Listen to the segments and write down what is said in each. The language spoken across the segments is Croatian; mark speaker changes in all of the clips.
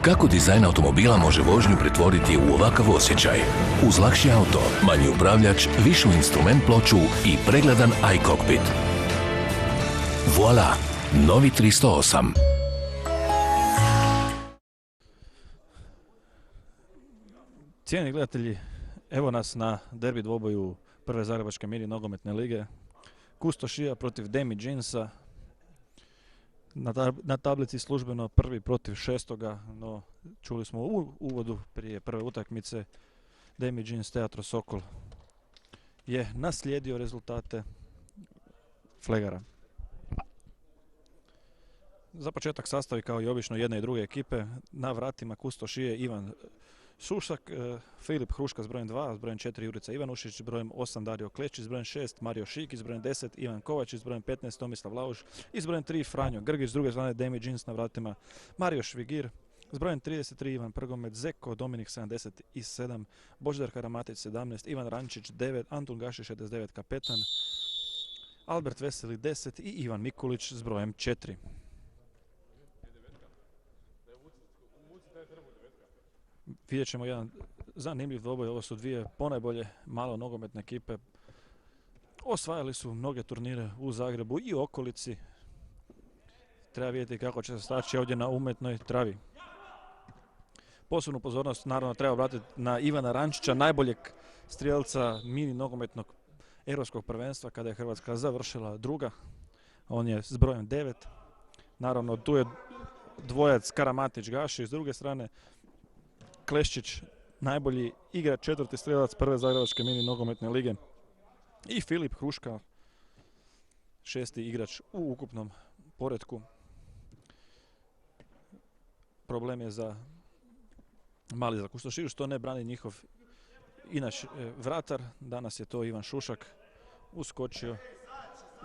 Speaker 1: Kako dizajn automobila može vožnju pretvoriti u ovakav osjećaj? Uz lakši auto, manji upravljač, višu instrument ploču i pregledan iCockpit. Voila! Novi 308.
Speaker 2: Cijeni gledatelji, evo nas na derbi dvoboju prve Zagrebačke mini nogometne lige. Kustošija protiv Demi Jeansa. Na tablici službeno prvi protiv šestoga, no čuli smo u uvodu prije prve utakmice Demi Jeans Teatro Sokol je naslijedio rezultate Flegara. Za početak sastavi kao i obično jedne i druge ekipe. Na vratima Kustošije Ivan Šušak, Filip Hruška s brojem 2, s brojem 4 Jurica Ivanušić, s brojem 8 Dario Klečić, s brojem 6 Mario Šikić, s brojem 10 Ivan Kovačić, s brojem 15 Tomislav Lauš i s brojem 3 Franjo Grgić. S druge strane Demi Jeans na vratima Mario Švigir, s brojem 33 Ivan Prgomet, Zeko Dominik 77, Božidar Karamatić 17, Ivan Rančić 9, Antun Gaši 69 kapetan, Albert Veseli 10 i Ivan Mikulić s brojem 4. Vidjet ćemo jedan zanimljiv dvoboj. Ovo su dvije ponajbolje malo nogometne ekipe. Osvajali su mnoge turnire u Zagrebu i okolici. Treba vidjeti kako će se staći ovdje na umjetnoj travi. Posebnu pozornost naravno treba obratiti na Ivana Rančića, najboljeg strijelca mini nogometnog europskog prvenstva kada je Hrvatska završila druga. On je s brojem 9. Naravno tu je dvojac Karamatić-Gaši. S druge strane Kleščić, najbolji igrač, četvrti strijelac prve Zagrebačke mini nogometne lige. I Filip Hruška, šesti igrač u ukupnom poretku. Problem je mali za Kustošiju što ne brani njihov inače vratar. Danas je to Ivan Šušak uskočio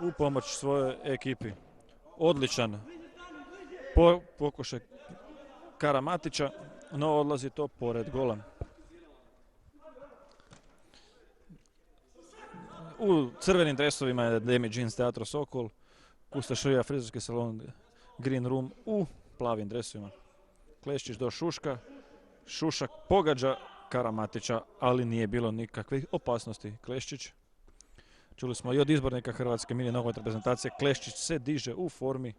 Speaker 2: u pomoć svojoj ekipi. Odličan pokušaj Karamatića, no odlazi to pored gola. U crvenim dresovima je Demi Jeans Teatro Sokol, Kustošija frizerski salon Green Room u plavim dresovima. Kleščić do Šuška, Šušak pogađa Karamatića, ali nije bilo nikakvih opasnosti. Kleščić, čuli smo i od izbornika Hrvatske mini nogometne reprezentacije, Kleščić se diže u formi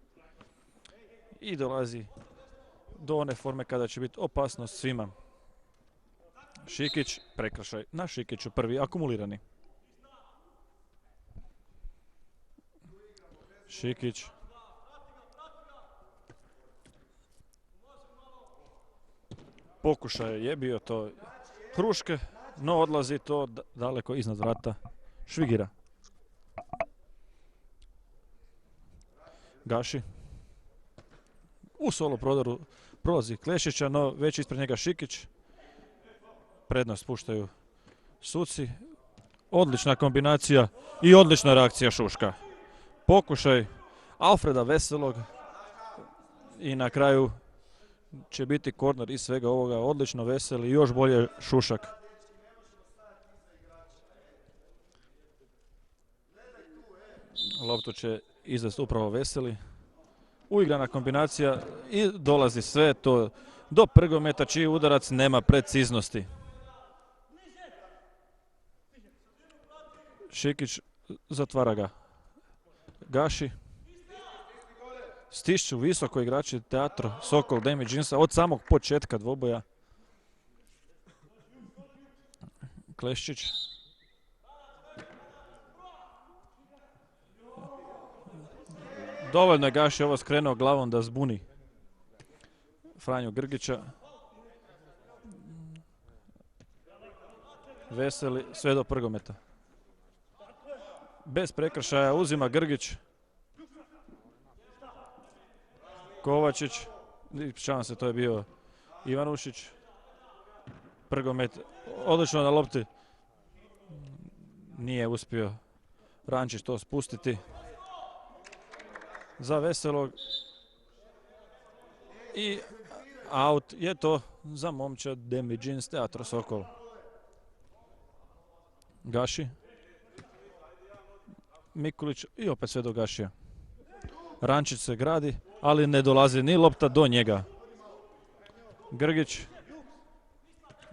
Speaker 2: i dolazi do one forme kada će biti opasnost svima. Šikić, prekršaj na Šikiću, prvi akumulirani. Šikić. Pokušaj je bio to Hruške, no odlazi to daleko iznad vrata Švigira. Gaši. U solo prodoru prolazi Klešića, no već ispred njega Šikić. Prednost spuštaju suci. Odlična kombinacija i odlična reakcija Šuška. Pokušaj Alfreda Veselog i na kraju će biti korner iz svega ovoga. Odlično Veseli i još bolje Šušak. Loptu će izvesti upravo Veseli. Uigrana kombinacija i dolazi sve to do Prgometa čiji udarac nema preciznosti. Šikić zatvara ga. Gaši. Stišću visoko igrači Teatro Sokol Demi Jeansa od samog početka dvoboja. Kleščić. Dovoljno je Gaši ovo skrenuo glavom da zbuni Franju Grgića. Veseli sve do Prgometa. Bez prekršaja uzima Grgić. Kovačić. Ispričavam se, to je bio Ivanušić. Prgomet odlično na lopti. Nije uspio Rančić to spustiti. Za Veselog i out je to za momčad Demi Jeans Teatro Sokol. Gaši, Mikulić i opet sve do Gašija. Rančić se gradi, ali ne dolazi ni lopta do njega. Grgić,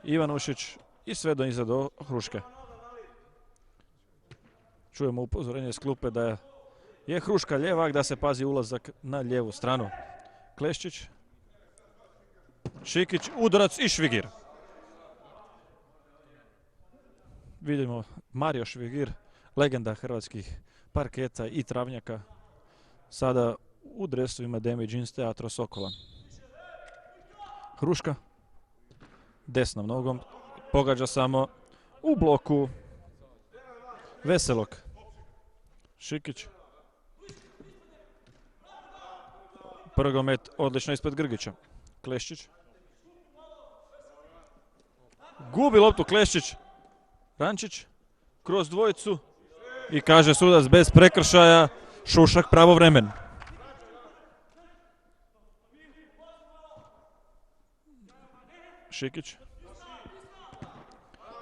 Speaker 2: Ivanušić i sve do iza do Hruške. Čujemo upozorenje iz klupe da je Hruška ljevak, da se pazi ulazak na lijevu stranu. Kleščić, Šikić, udarac i Švigir. Vidimo Mario Švigir, legenda hrvatskih parketa i travnjaka, sada u dresovima Damage Jeans Teatro Sokola. Hruška, desnom nogom, pogađa samo u bloku Veselog. Šikić. Prgomet odlično ispred Grgića. Kleščić. Gubi loptu Kleščić. Rančić kroz dvojicu i kaže sudac bez prekršaja, Šušak pravovremen. Šikić.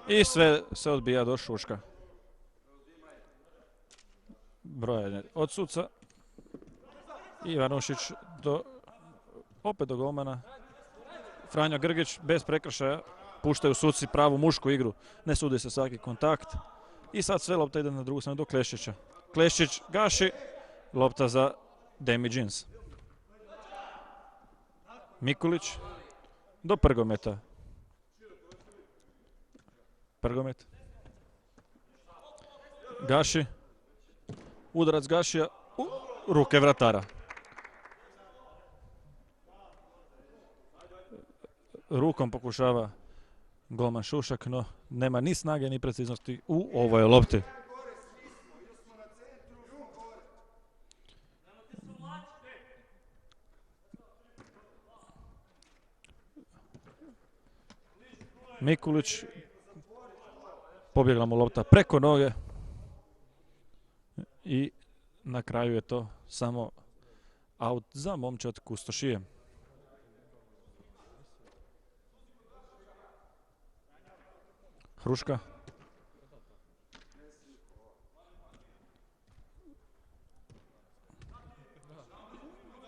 Speaker 2: I sve se odbija do Šuška. Brojanje od suca. Ivanušić opet do golmana. Franjo Grgić bez prekršaja. Puštaju suci pravu mušku igru. Ne sudi se svaki kontakt. I sad sve lopta ide na drugu stranu do Kleščića. Kleščić gaši. Lopta za Damage Jeans. Mikulić do Prgometa. Prgomet. Gaši. Udarac Gašija u ruke vratara. Rukom pokušava golman Šušak, no nema ni snage ni preciznosti u ovoj lopti. Mikulić, pobjegla mu lopta preko noge i na kraju je to samo aut za momčad Kustošije. Hruška.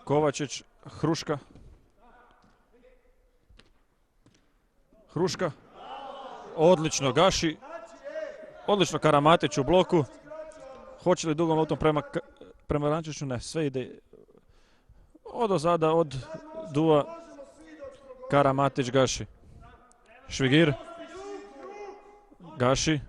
Speaker 2: Kovačić, Hruška. Hruška. Odlično gaši. Odlično Karamatić u bloku. Hoće li dugom loptom prema Rančiću? Ne, sve ide od ozada, od duva. Karamatić gaši. Švigir. Gaši.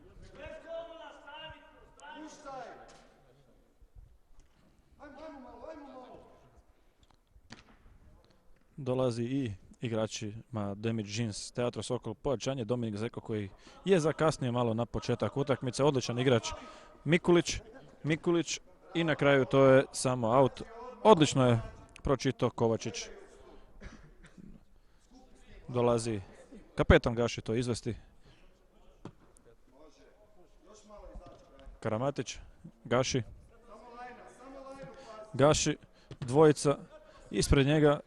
Speaker 2: Dolazi i igračima Damage Jeans Teatro Sokol pojačanje. Dominik Zeko koji je zakasnio malo na početak utakmice. Odličan igrač Mikulić i na kraju to je samo aut. Odlično je pročitao Kovačić. Dolazi kapetan Gaši to izvesti. Karamatić, Gaši, dvojica, ispred njega,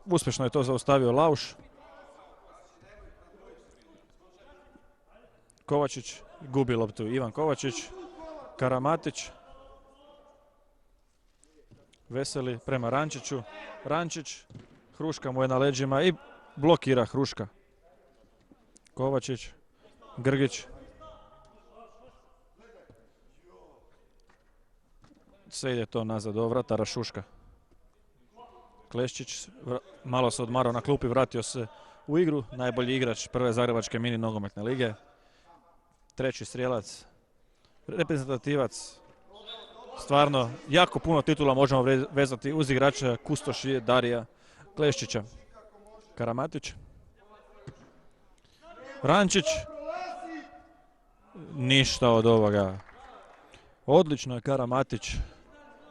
Speaker 2: uspješno je to zaustavio Lauš. Kovačić, gubi loptu Ivan Kovačić, Karamatić, Veseli prema Rančiću, Rančić, Hruška mu je na leđima i blokira Hruška. Kovačić, Grgić. Sve ide to nazad do vratara Šuška. Kleščić malo se odmarao na klupi, vratio se u igru. Najbolji igrač prve Zagrebačke mini nogometne lige. Treći strijelac, reprezentativac. Stvarno, jako puno titula možemo vezati uz igrača Kustošije Darija Kleščića. Karamatić. Rančić. Ništa od ovoga. Odlično je Karamatić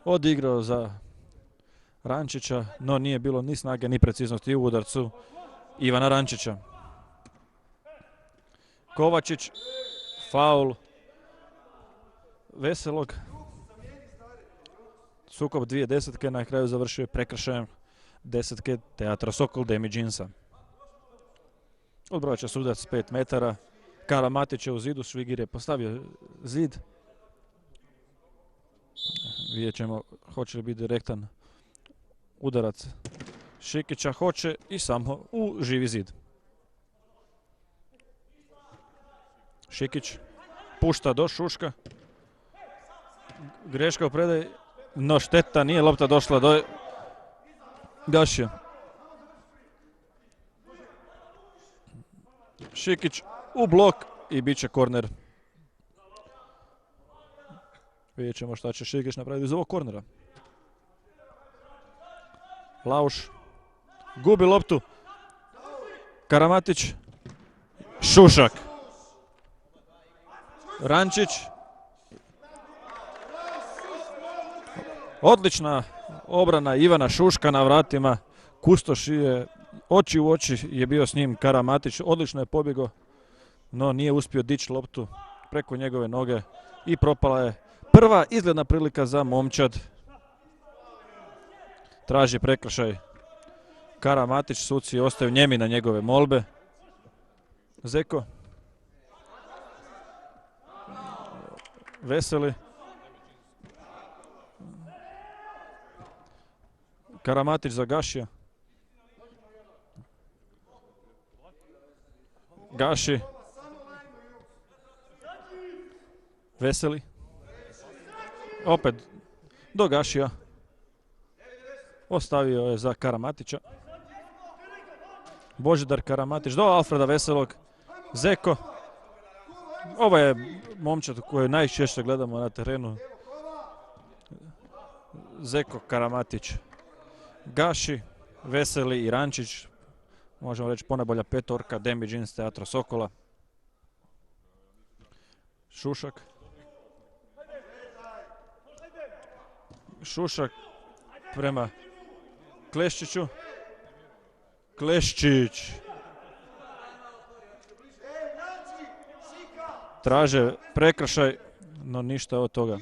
Speaker 2: odigrao za Rančića, no nije bilo ni snage ni preciznosti u udarcu Ivana Rančića. Kovačić, faul Veselog. Sukob dvije desetke na kraju završio prekršajem desetke Teatra Sokol Damage Jeansa. Odbrojat će sudac 5 metara. Karamatić je u zidu, Švigir je postavio zid. Vidjet ćemo hoće li biti direktan udarac Šikića hoće i samo u živi zid. Šikić pušta do Šuška. Greška u predaj, no šteta, nije lopta došla do Gašija. Šikić u blok i bit će korner. Vidjet ćemo šta će Šikić napraviti iz ovog kornera. Lauš gubi loptu. Karamatić. Šušak. Rančić. Odlična obrana Ivana Šuška na vratima. Kustoš je oči u oči je bio s njim Karamatić. Odlično je pobjegao, no nije uspio dići loptu preko njegove noge i propala je prva izgledna prilika za momčad. Traži prekršaj Karamatić, suci ostaju njemi na njegove molbe. Zeko. Veseli. Karamatić za Gašija. Gaši. Veseli. Opet do Gašija. Ostavio je za Karamatića. Božidar Karamatić do Alfreda Veselog. Zeko. Ovo je momčad koju najčešće gledamo na terenu. Zeko, Karamatić, Gaši, Veseli i Rančić. Možemo reći ponajbolja petorka Demi Jeans Teatra Sokola. Šušak. Šušak prema Kleščiću. Kleščić. Traže prekršaj, no ništa od toga.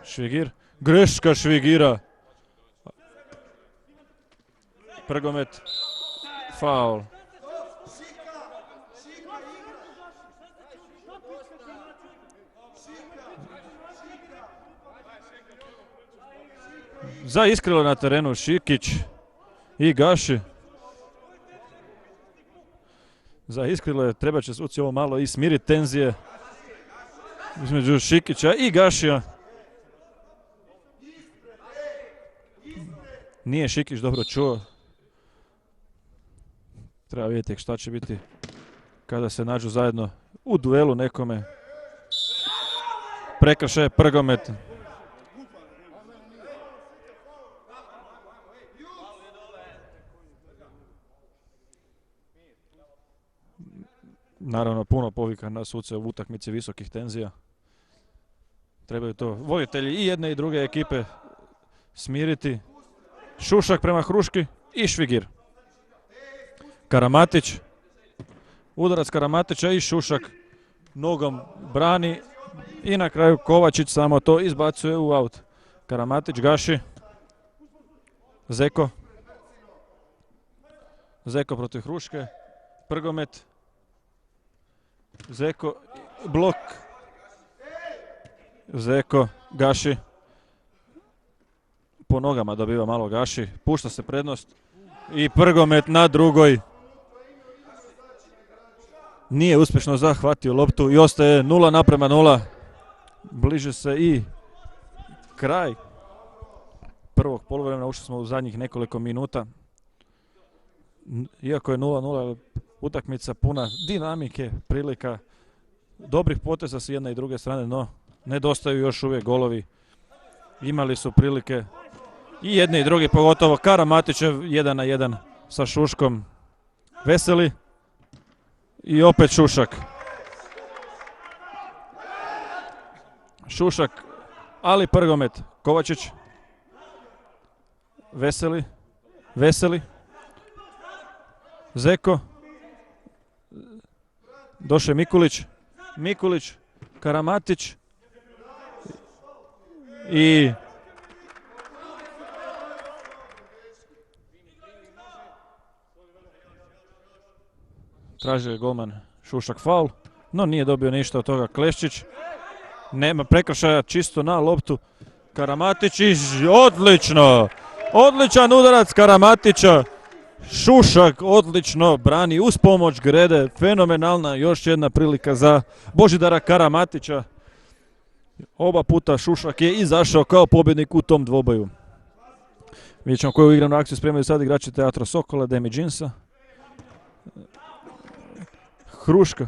Speaker 2: Švigir. Greška Švigira. Prgomet. Faul. Zaiskrilo na terenu Šikić i Gaši. Zaiskrilo je, treba će suci ovo malo i smiriti tenzije između Šikića i Gašija. Nije Šikić dobro čuo. Treba vidjeti šta će biti kada se nađu zajedno u duelu nekome. Prekršaj Prgomet. Naravno puno povika na suce u utakmici visokih tenzija. Trebaju to voditelji i jedne i druge ekipe smiriti. Šušak prema Hruški i Švigir. Karamatić. Udarac Karamatića i Šušak nogom brani i na kraju Kovačić samo to izbacuje u aut. Karamatić, Gaši. Zeko. Zeko protiv Hruške. Prgomet. Zeko. Blok. Zeko. Gaši. Po nogama dobiva malo Gaši. Pušta se prednost. I Prgomet na drugoj. Nije uspješno zahvatio loptu i ostaje 0:0. Bliže se i kraj prvog poluvremena. Ušli smo u zadnjih nekoliko minuta. Iako je 0:0, utakmica puna dinamike, prilika, dobrih poteza s jedne i druge strane, no nedostaju još uvijek golovi. Imali su prilike i jedni i drugi, pogotovo Karamatićev 1:1 sa Šuškom. Veseli i opet Šušak. Šušak, ali Prgomet. Kovačić. Veseli. Veseli. Zeko. Došao Mikulić. Mikulić. Karamatić. I tražio je golman Šušak faul, no nije dobio ništa od toga Kleščić. Nema prekršaja, čisto na loptu. Karamatić i odlično! Odličan udarac Karamatića. Šušak odlično brani uz pomoć Grede. Fenomenalna još jedna prilika za Božidara Karamatića. Oba puta Šušak je izašao kao pobjednik u tom dvoboju. Vidjet ćemo koju igranu akciju spremaju sad igrači Teatro Sokola, Demi Džinsa. Hruška.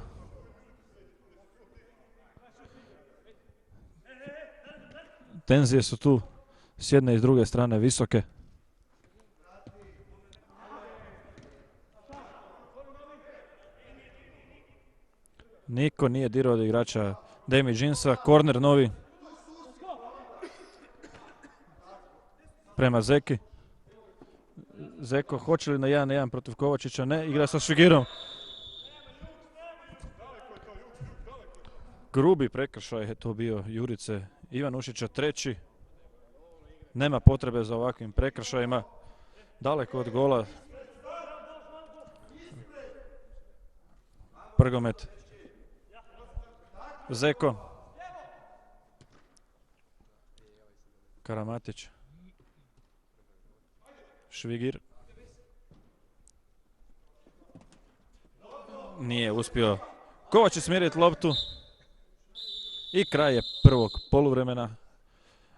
Speaker 2: Tenzije su tu s jedne i s druge strane visoke. Niko nije dirao od igrača Demi Džinsa. Korner novi prema Zeki. Zeko hoće li na 1-1 protiv Kovačića? Ne, igra sa Švigirom. Grubi prekršaj je to bio Jurice Ivanušića, treći. Nema potrebe za ovakvim prekršajima. Daleko od gola. Prgomet. Zeko. Karamatić. Švigir. Nije uspio Kovačić smiriti loptu. I kraj je prvog poluvremena.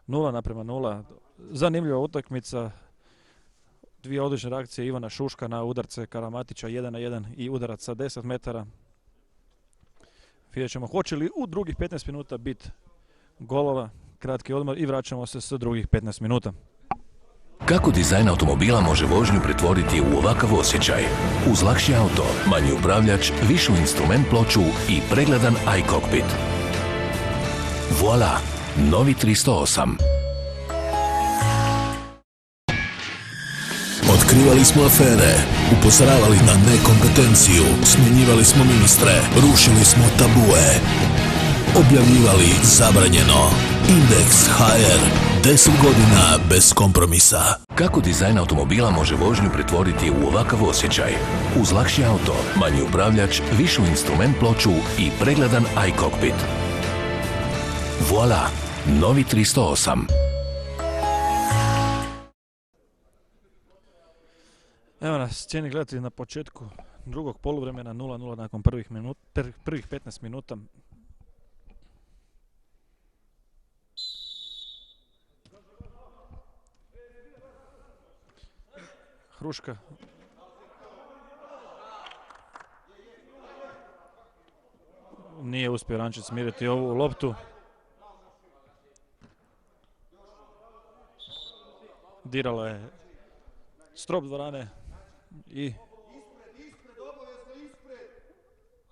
Speaker 2: 0:0. Zanimljiva utakmica. Dvije odlične reakcije Ivana Šuška na udarce Karamatića 1-1 i udarac sa 10 metara. Vidjet ćemo hoće li u drugih 15 minuta biti golova. Kratki odmor i vraćamo se s drugih 15 minuta.
Speaker 1: Kako dizajn automobila može vožnju pretvoriti u ovakav osjećaj? Uz lakši auto, manji upravljač, višu instrument ploču i pregledan iCockpit. Voila! Novi 308.
Speaker 3: Otkrivali smo afere, upozoravali na nekompetenciju, smjenjivali smo ministre, rušili smo tabue, objavljivali zabranjeno. Indeks HR, 10 godina bez kompromisa.
Speaker 1: Kako dizajn automobila može vožnju pretvoriti u ovakav osjećaj? Uz lakši auto, manji upravljač, višu instrument ploču i pregledan iCockpit. Voila! Novi 308.
Speaker 2: Evo nas, cijeni gledatelji, na početku drugog poluvremena 0:0 nakon prvih 15 minuta. Hruška. Nije uspio Rančić smiriti ovu loptu. Diralo je strop dvorane i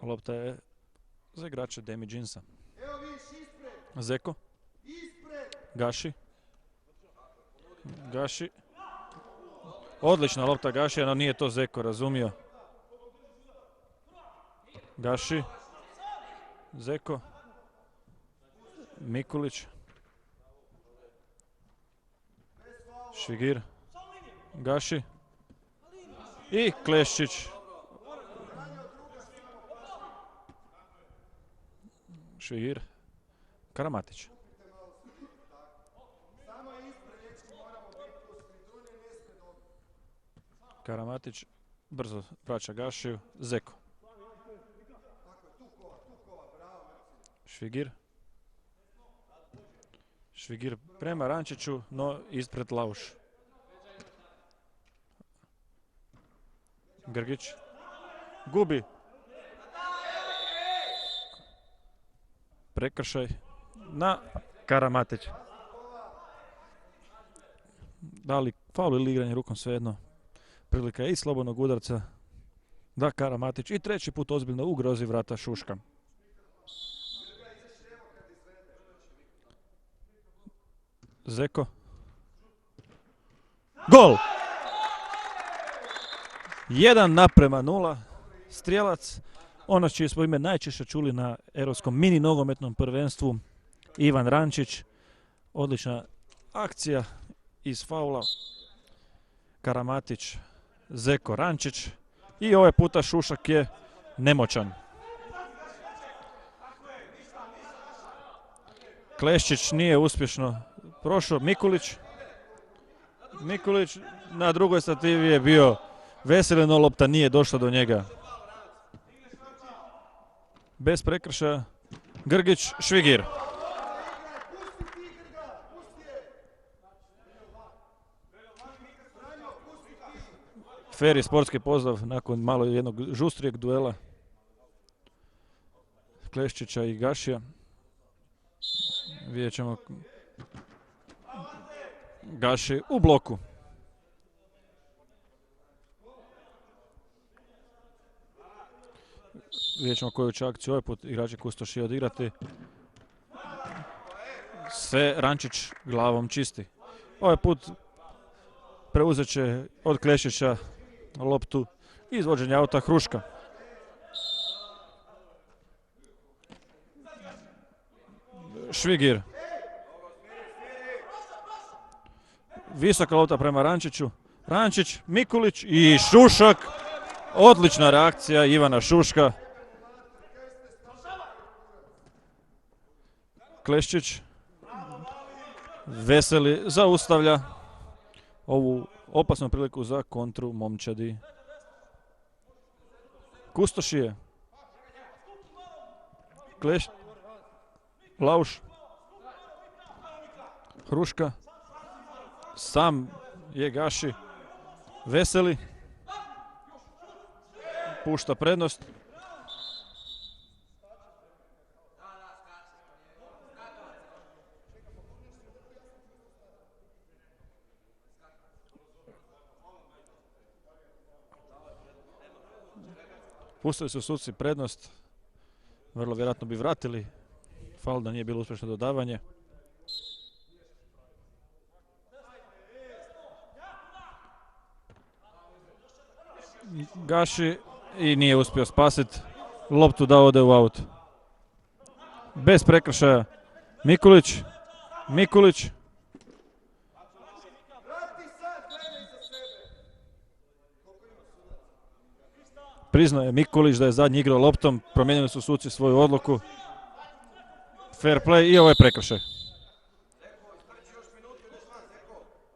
Speaker 2: lopta je za igrače Demi Džinsa. Zeko. Gaši. Gaši. Odlična lopta Gašija, no nije to Zeko razumio. Gaši. Zeko. Mikulić. Švigir. Gaši. I Kleščić. Švigir. Karamatić. Karamatić brzo vraća Gašiju. Zeko. Švigir. Švigir prema Rančiću, no ispred Lauš. Grgić. Gubi. Prekršaj na Karamatić. Da li faul ili igranje rukom, svejedno. Prilika je i slobodnog udarca da Karamatić i treći put ozbiljno ugrozi vrata Šuška. Zeko. Gol! 1:0. Strijelac. Ono čije smo ime najčešće čuli na europskom mini nogometnom prvenstvu. Ivan Rančić. Odlična akcija iz faula. Karamatić, Zeko, Rančić. I ovaj puta Šušak je nemoćan. Kleščić nije uspješno prošao. Mikulić. Mikulić na drugoj stativi je bio Veseli, no lopta nije došla do njega. Bez prekršaja Grgić, Švigir. Fer i sportski pozdrav nakon malo jednog žustrijeg duela Kleščića i Gašija. Vidjet ćemo Gaši u bloku. Vidjet ćemo koju će akciju ovaj put igrači Kustoši odigrati. Sve Rančić glavom čisti. Ovaj put preuzet će od Klešića loptu i izvođenje auta Hruška. Švigir. Visoka lopta prema Rančiću. Rančić, Mikulić i Šušak. Odlična reakcija Ivana Šuška. Kleščić. Veseli zaustavlja ovu opasnu priliku za kontru momčadi. Kustošije. Lauš. Hruška. Sam je Gaši. Veseli. Pušta prednost. Pustili su suci prednost. Vrlo vjerojatno bi vratili. Faul da nije bilo uspješno dodavanje. Gaši i nije uspio spasiti loptu da ode u aut. Bez prekršaja Mikulić. Mikulić. Priznao je Mikulić da je zadnji igrao loptom. Promijenili su suci svoju odluku. Fair play i ovo je prekršaj.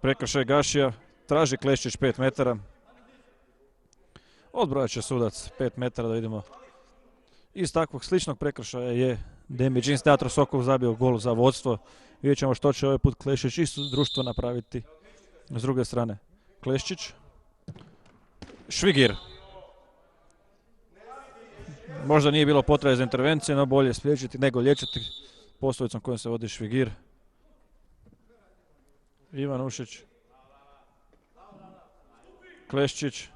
Speaker 2: Prekršaj Gašija. Traži Kleščić 5 metara. Odbrojat će sudac 5 metara da vidimo. Iz takvog sličnog prekršaja je Demi Jeans Teatro Sokol zabio gol za vodstvo. Vidjet ćemo što će ovaj put Kleščić i društvo napraviti s druge strane. Kleščić. Švigir. Možda nije bilo potrebe za intervencije, no bolje spriječiti nego liječiti poslovicom kojom se vodi Švigir. Ivan Ušić. Kleščić.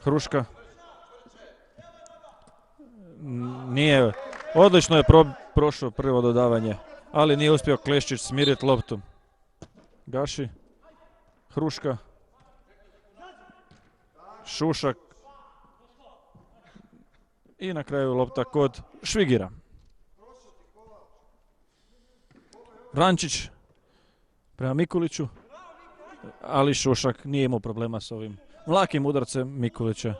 Speaker 2: Hruška. Nije. Odlično je prošlo prvo dodavanje, ali nije uspio Kleščić smiriti loptu. Gaši. Hruška. Šušak. I na kraju lopta kod Švigira. Rančić prema Mikuliću, ali Šušak nije imao problema s ovim lakim udarcem Mikulića.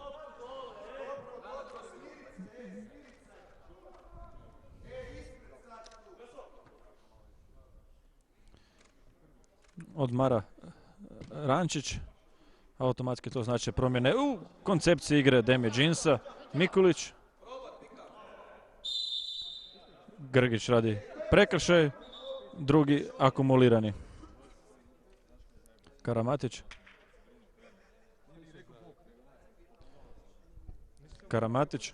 Speaker 2: Odmara Rančić. Automatski to znači promjene u koncepciji igre Demi Jeansa. Mikulić. Grgić radi prekršaj. Drugi akumulirani. Karamatić. Karamatić.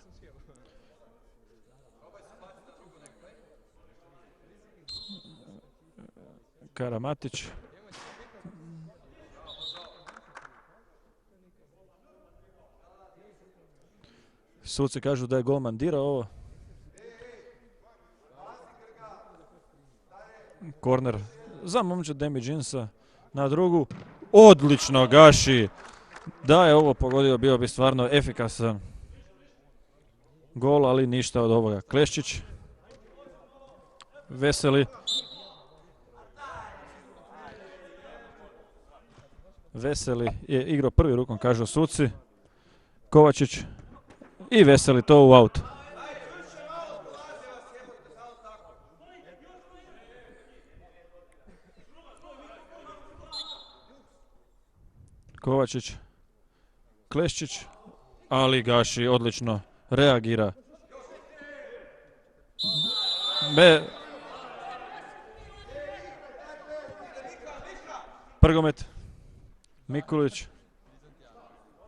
Speaker 2: Karamatić. Suci kažu da je golman dirao ovo. Korner za momčad Demi Jeansa na drugu. Odlično Gaši. Da je ovo pogodio bio bi stvarno efikasan gol, ali ništa od ovoga. Kleščić. Veseli. Veseli je igrao prvi rukom, kažu suci. Kovačić i Veseli to u aut. Kovačić, Kleščić, ali Gaši odlično reagira. Prgomet, Mikulić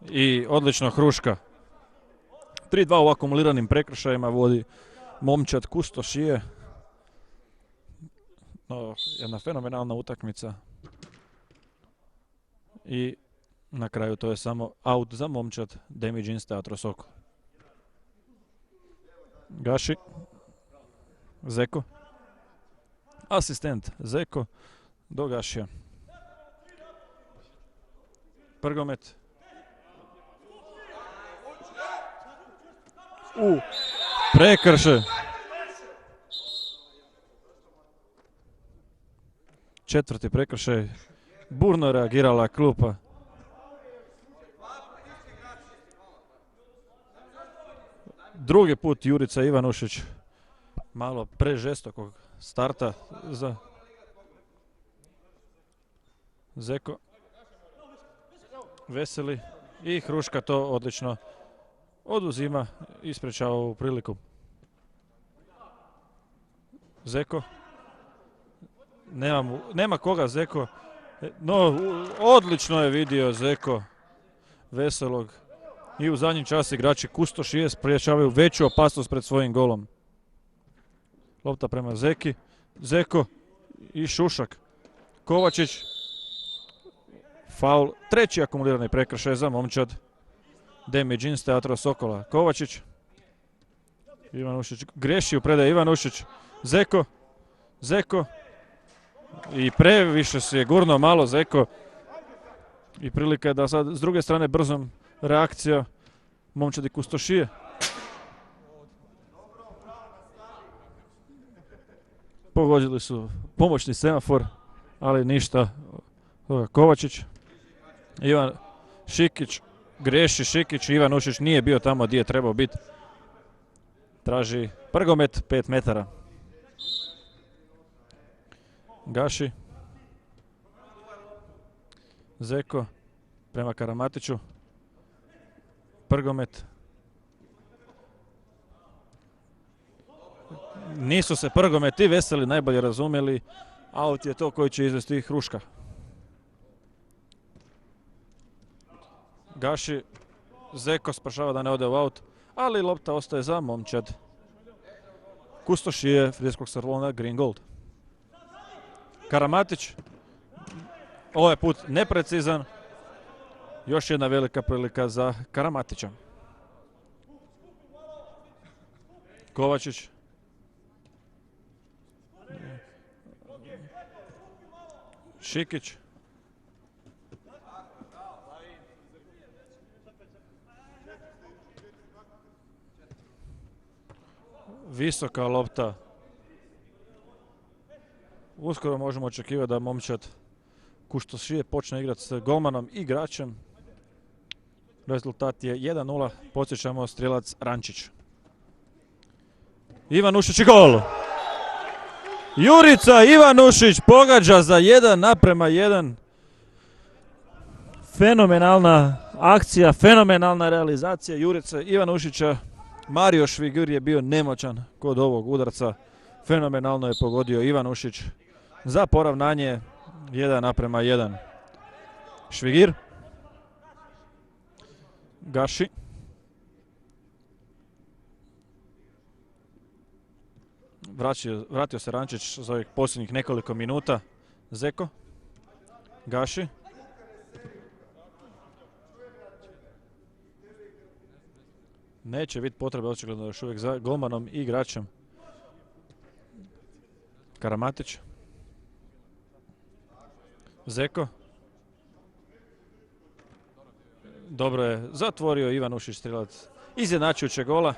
Speaker 2: i odlično Hruška. 3-2 u akumuliranim prekršajima vodi momčad Kustošije. No, jedna fenomenalna utakmica. I na kraju to je samo out za momčad Damage Teatro Sokol. Gaši, Zeko, asistent Zeko do Gašija. Prgomet. Prekršaj. Četvrti prekršaj. Burno reagirala klupa. Drugi put Jurica Ivanušić. Malo prežestokog starta za Zeko. Veseli i Hruška to odlično oduzima i sprečava ovu priliku. Zeko. Nema koga Zeko. No, odlično je vidio Zeko Veselog. I u zadnjim času igrači Kustošije spriječavaju veću opasnost pred svojim golom. Lopta prema Zeki. Zeko i Šušak. Kovačić. Faul. Treći akumulirani prekršaj za momčad Damage Teatro Sokola. Kovačić. Ivanušić griješi u predaji. Ivanušić. Zeko. Zeko. I previše si je gurno malo Zeko. I prilika je da sad s druge strane brzom reakcija momčadi Kustošije. Pogodili su pomoćni semafor, ali ništa. Kovačić. Ivan Šikić. Griješi Šikić. Ivanušić nije bio tamo gdje je trebao biti. Traži Prgomet 5 metara. Gaši. Zeko prema Karamatiću. Prgomet. Nisu se Prgomet i Veseli najbolje razumjeli. Out je to koji će izvesti Hruška. Gaši. Zeko spašava da ne ode u out, ali lopta ostaje za momčad Kustošije Fridejskog Salona Green Gold. Karamatić. Ovaj put neprecizan. Još jedna velika prilika za Karamatića. Kovačić. Šikić. Visoka lopta. Uskoro možemo očekivati da momčad Kustošije počne igrati s golmanom i igračem. Rezultat je 1-0. Podsjećamo, strijelac Rančić. Ivanušić i gol! Jurica Ivanušić pogađa za 1:1. Fenomenalna akcija, fenomenalna realizacija Jurice Ivanušića. Mario Švigir je bio nemoćan kod ovog udarca. Fenomenalno je pogodio Ivanušić za poravnanje 1:1. Švigir. Gaši. Vratio se Rančić za ovih posljednjih nekoliko minuta. Zeko. Gaši. Neće biti potrebe očigledno još uvijek za golmanom i igračem. Karamatić. Zeko. Dobro je zatvorio Ivanušić strijelac izjednačujućeg gola.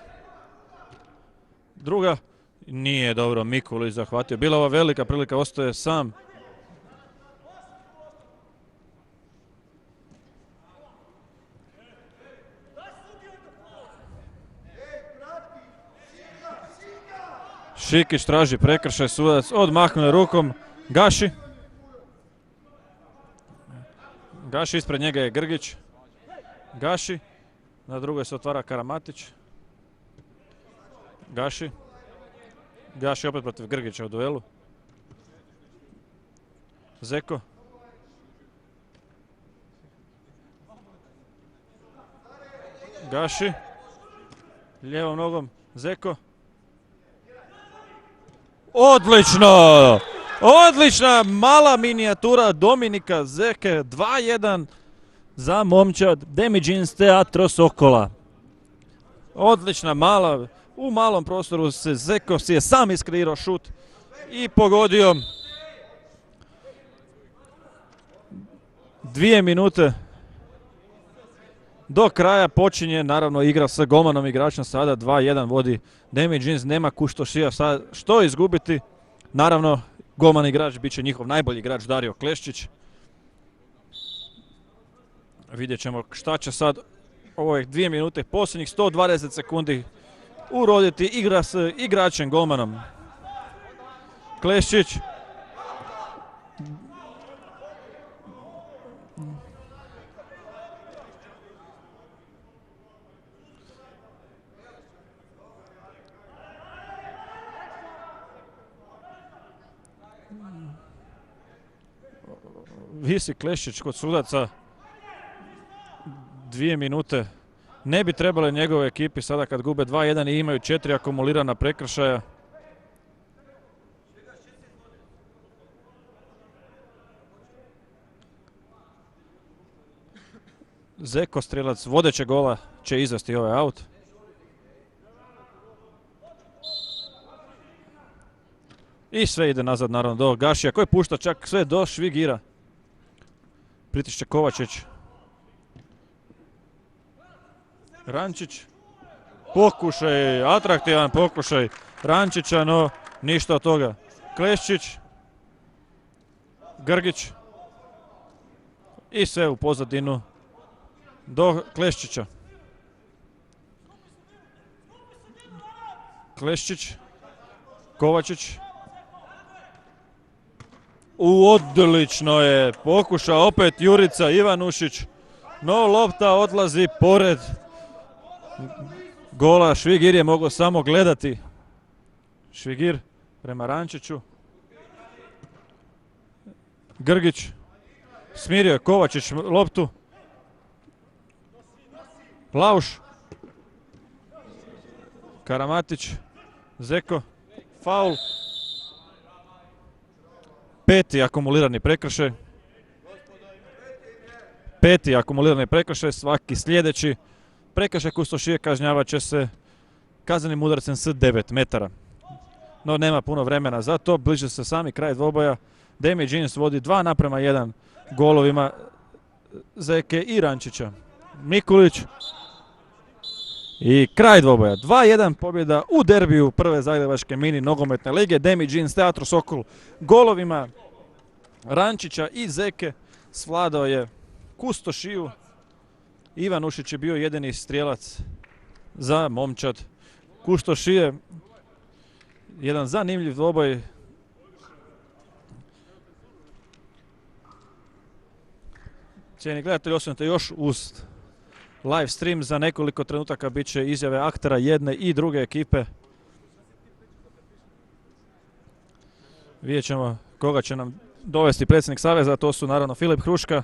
Speaker 2: Druga. Nije dobro, Mikulić zahvatio. Bila ova velika prilika, ostaje sam. Šikić traži prekršaj, sudac odmahne rukom. Gaši. Gaši, ispred njega je Grgić. Gaši. Na drugoj se otvara Karamatić. Gaši. Gaši opet protiv Grgića u duelu. Zeko. Gaši. Lijevom nogom Zeko. Odlično! Odlična mala minijatura Dominika Zeke. 2-1 za momčad Damage Teatro Sokola. Odlična mala, u malom prostoru se Zeko si je sam iskreirao šut i pogodio. 2 minute do kraja počinje naravno igra sa golmanom igračem, sada 2-1 vodi Damage, nema Kustošija sad što izgubiti. Naravno golman igrač bit će njihov najbolji igrač Dario Kleščić. Vidjet ćemo šta će sad ove 2 minute, posljednjih 120 sekundi uroditi igra s igračem golmanom. Kleščić. Visi Kleščić kod sudaca. 2 minute. Ne bi trebale njegove ekipi sada kad gube 2-1 i imaju 4 akumulirana prekršaja. Zeko, strelac vodeće gola, će izvesti ovaj aut. I sve ide nazad naravno do Gašija koji pušta čak sve do Švigira. Pritišće Kovačić. Rančić. Pokušaj, atraktivan pokušaj Rančića, no ništa od toga. Kleščić. Grgić. I sve u pozadinu do Kleščića. Kleščić. Kovačić. Odlično je pokušao opet Jurica Ivanušić, no lopta odlazi pored gola. Švigir je mogao samo gledati. Švigir prema Rančiću. Grgić. Smirio je Kovačić loptu. Lauš. Karamatić. Zeko. Faul. 5. akumulirani prekršaj. 5. akumulirani prekršaj, svaki sljedeći prekršaj Kustošije kažnjavat će se kaznenim udarcem s 9 metara. No nema puno vremena za to, bliže se sami kraj dvoboja. Damage vodi 2:1 golovima Zeke i Rančića. Mikulić. I kraj dvoboja. 2-1 pobjeda u derbiju prve zagrebačke mini nogometne lige. Damage Teatro Sokol golovima Rančića i Zeke svladao je Kustošiju. Ivanušić je bio jedini strijelac za momčad Kustošije. Jedan zanimljiv dvoboj. Cijeni gledatelji, ostanite još uz live stream. Za nekoliko trenutaka bit će izjave aktera jedne i druge ekipe. Vidjet ćemo koga će nam dovesti predsjednik Saveza, to su naravno Filip Hruška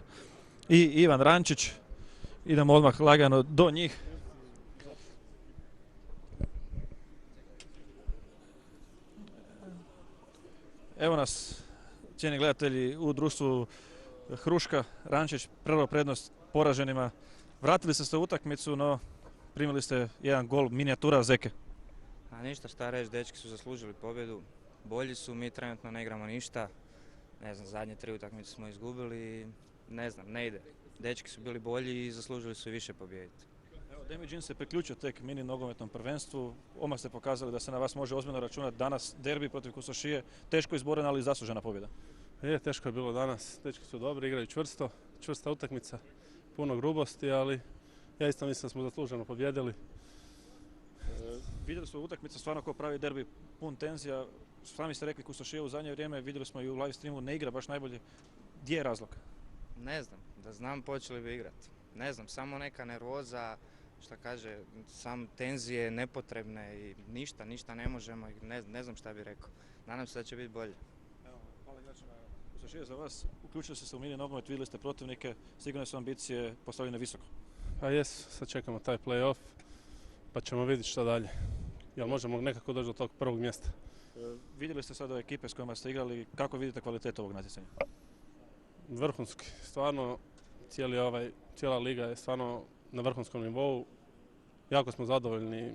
Speaker 2: i Ivan Rančić. Idemo odmah lagano do njih. Evo nas, cijeni gledatelji, u društvu Hruška, Rančić, prva prednost poraženima. Vratili ste se u utakmicu, no primili ste jedan gol minijatura Zeke.
Speaker 4: A ništa šta reći, dečki su zaslužili pobjedu. Bolji su, mi trenutno ne igramo ništa. Ne znam, zadnje 3 utakmice smo izgubili i ne znam, ne ide. Dečki su bili bolji i zaslužili su više pobijediti.
Speaker 2: Evo, Damage se priključio tek mini nogometnom prvenstvu. Odmah ste pokazali da se na vas može ozbiljno računati. Danas derbi protiv Kustošije, teško izborena, ali zaslužena pobjeda.
Speaker 5: Teško je bilo danas, dečki su dobri, igraju čvrsto, čvrsta utakmica, puno grubosti, ali ja isto mislim da smo zasluženo pobjedili.
Speaker 2: Vidjeli smo utakmicu stvarno ko pravi derbi, pun tenzija. Sami ste rekli Kustošija u zadnje vrijeme, vidjeli smo i u live streamu, ne igra baš najbolje. Gdje je razlog?
Speaker 4: Ne znam, Da znam počeli bi igrati. Ne znam, samo neka nervoza, šta kaže, sam tenzije nepotrebne i ništa ne možemo i ne znam šta bi rekao. Nadam se da će biti bolje.
Speaker 2: Evo, hvala igračima. Što za vas, uključili ste se u mini nogomet, vidjeli ste protivnike, sigurno su ambicije postavljene visoko.
Speaker 5: Pa jesu, sad čekamo taj play-off, pa ćemo vidjeti šta dalje. Jel možemo nekako doći do tog prvog mjesta?
Speaker 2: Vidjeli ste sada ekipe s kojima ste igrali, kako vidite kvalitetu ovog natjecanja?
Speaker 5: Vrhunski, stvarno cijela liga je stvarno na vrhunskom nivou. Jako smo zadovoljni,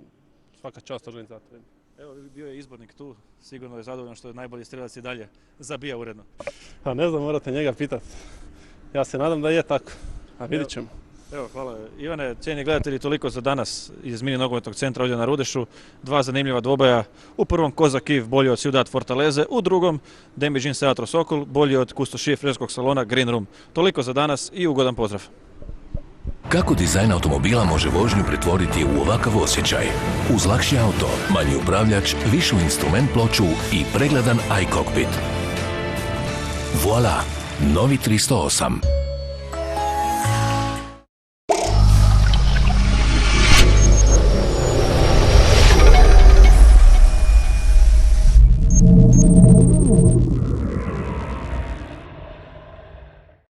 Speaker 5: svaka čast organizatorima.
Speaker 2: Evo, bio je izbornik tu, sigurno je zadovoljan što je najbolji strelac i dalje zabija uredno.
Speaker 5: Pa ne znam, morate njega pitati. Ja se nadam da je tako, a vidjet ćemo.
Speaker 2: Evo, hvala. Ivane, cijeni gledatelji, toliko za danas iz mini nogometnog centra ovdje na Rudešu. 2 zanimljiva dvoboja. U prvom Kozak Kiv bolji od Ciudad Fortaleze, u drugom Dembijin Teatro Sokol bolji od kustošije frizerskog salona Green Room. Toliko za danas i ugodan pozdrav.
Speaker 1: Kako dizajn automobila može vožnju pretvoriti u ovakav osjećaj? Uz lakši auto, manji upravljač, višu instrument ploču i pregledan iCockpit. Voila! Novi 308.